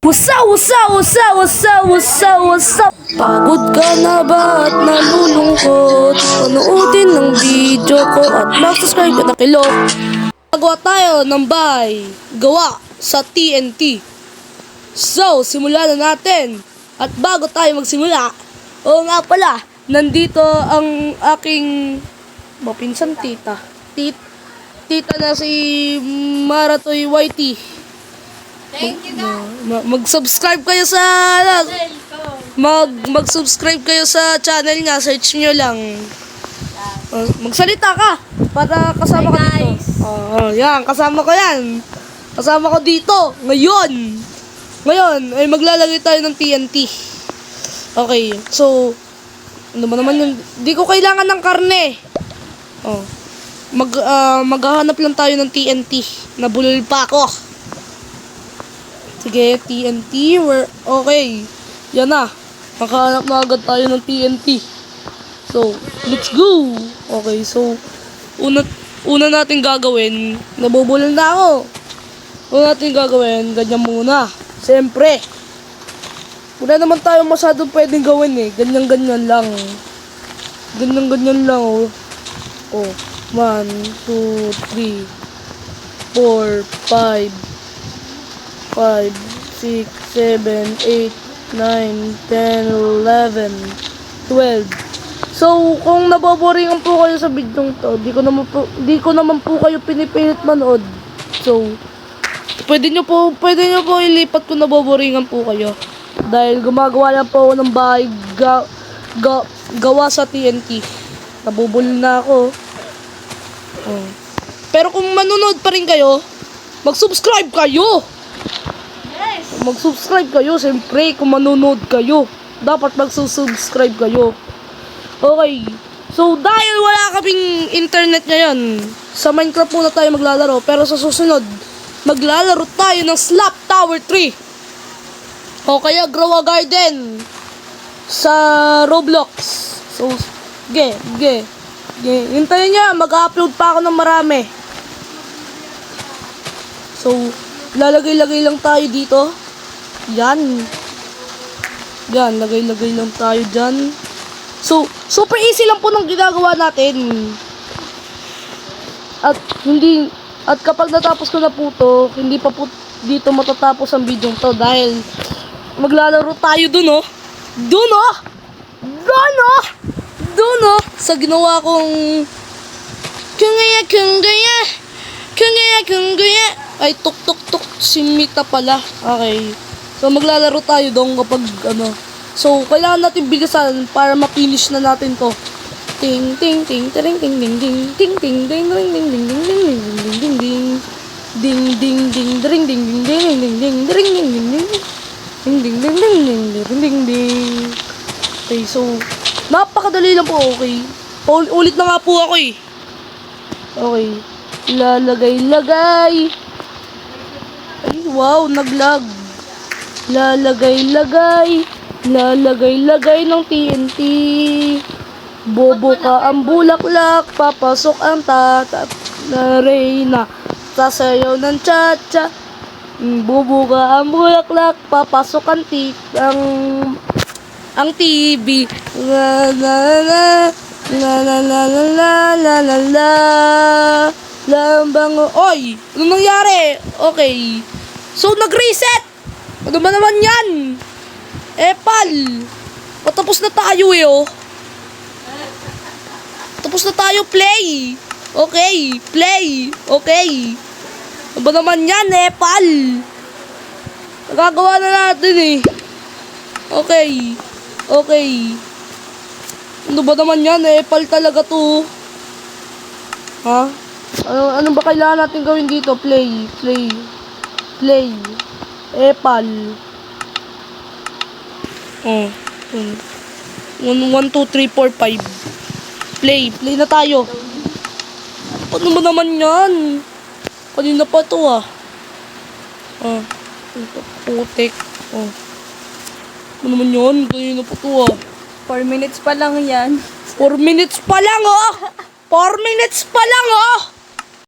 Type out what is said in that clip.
What's up? Pagod ka na ba at nalulungkot? Panoodin ng video ko at mag-subscribe ka na kilo. Magawa tayo ng bahay gawa sa TNT. So, simulan na natin. At bago tayo magsimula, oo nga pala, nandito ang aking mapinsan tita. Tita na si Maratoy YT. Thank you Mag-subscribe kayo sa mag-subscribe kayo sa channel niya, search niyo lang. Magsalita ka para kasama ka dito. Yan, kasama ko yan. Kasama ko dito ngayon. Ngayon ay maglalagay tayo ng TNT. Okay, so ano ba naman yun? Di ko kailangan ng karne. Maghahanap lang tayo ng TNT. Nabulol pa ako. Sige, TNT. Okay. Yan na. Makahanap na agad tayo ng TNT. So, let's go. Okay, so una natin gagawin, nabubulol na ako. Una natin gagawin, ganyan muna. Siyempre. Wala naman tayo masyadong pwedeng gawin eh. Ganyan-ganyan lang. Ganyan-ganyan lang oh. 1, 2, 3, 4, 5, 5, 6, 7, 8, 9, 10, 11, 12. So, kung naboboringan po kayo sa video to, di ko naman po kayo pinipilit manood. So, pwede nyo po ilipat kung naboboringan po kayo. Dahil gumagawa lang po ako ng bahay gawa sa TNT. Nabubulol na ako. Pero kung manonood pa rin kayo, mag-subscribe kayo! Mag-subscribe kayo, siyempre, kung manonood kayo. Dapat mag-subscribe kayo. Okay. So, dahil wala kaming internet ngayon, sa Minecraft muna tayo maglalaro. Pero sa susunod, maglalaro tayo ng Slap Tower 3. O kaya Grow a Garden sa Roblox. So, hintayin niya, mag-upload pa ako ng marami. So, lalagay-lagay lang tayo dito. Yan, lagay-lagay lang tayo dyan. So, super easy lang po ng ginagawa natin. At kapag natapos ko na po to, hindi pa po dito matatapos ang video to dahil maglalaro tayo dun sa ginawa kong kungaya ay tuk si Mita pala. Okay. So maglalaro tayo doon kapag ano. So kailangan natin bilisan para ma-finish na natin to. Ting ting ting ting ting ting ting ting ting ting ting ting ting ting ting ting ding ding ding ding ding ding ding ding ding ding ding ding ding ding ding ding. Okay, so napakadali lang po. Okay. Ulit na nga po ako eh. Okay. Lalagay. Ay, wow, naglag. Lalagay ng TNT. Bobo ka ang bulaklak, papasok ang tatap na Reyna. Sasayaw ng cha-cha. Bobo ka ang bulaklak, papasok ang TV. La la la la la la la la la la. Lambang, oy! Ano nangyari? Okay. So, nag-reset! Ano ba naman yan? Epal! Patapos na tayo eh, oh. Tapos na tayo, play! Okay, play! Okay. Ano ba naman yan, Epal? Nagagawa na natin eh. Okay. Ano ba naman yan, Epal talaga to? Ha? Ano ba kailangan natin gawin dito? Play. Epal. 1, 2, 3, 4, 5. Play na tayo. Ano ba naman yan? Kanina pa to ah. Putik. Ano naman yan? Kanina pa to ah. 4 minutes pa lang yan. 4 minutes pa lang oh! 4 minutes pa lang oh!